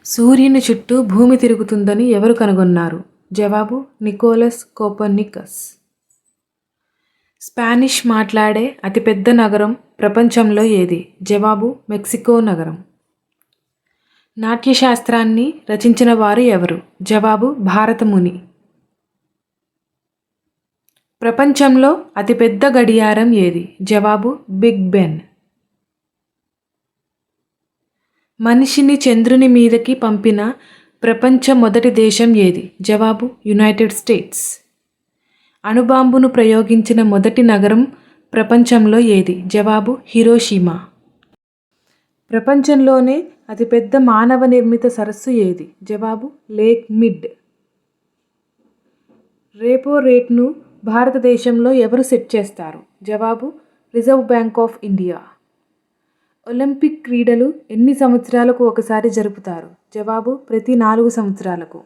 సూర్యుని చుట్టూ భూమి తిరుగుతుందని ఎవరు కనుగొన్నారు? జవాబు నికోలస్ కోపర్నికస్. స్పానిష్ మాట్లాడే అతిపెద్ద నగరం ప్రపంచంలో ఏది? జవాబు మెక్సికో నగరం. నాట్యశాస్త్రాన్ని రచించిన వారు ఎవరు? జవాబు భారతముని. ప్రపంచంలో అతిపెద్ద గడియారం ఏది? జవాబు బిగ్ బెన్. మనిషిని చంద్రుని మీదకి పంపిన ప్రపంచ మొదటి దేశం ఏది? జవాబు యునైటెడ్ స్టేట్స్. అణుబాంబును ప్రయోగించిన మొదటి నగరం ప్రపంచంలో ఏది? జవాబు హిరోషిమా. ప్రపంచంలోనే అతిపెద్ద మానవ నిర్మిత సరస్సు ఏది? జవాబు లేక్ మిడ్. రెపో రేట్ను భారతదేశంలో ఎవరు సెట్ చేస్తారు? జవాబు reserve bank of India. Olympic క్రీడలు ఎన్ని సంవత్సరాలకు ఒకసారి జరుపుతారు? జవాబు ప్రతి 4 సంవత్సరాలకు.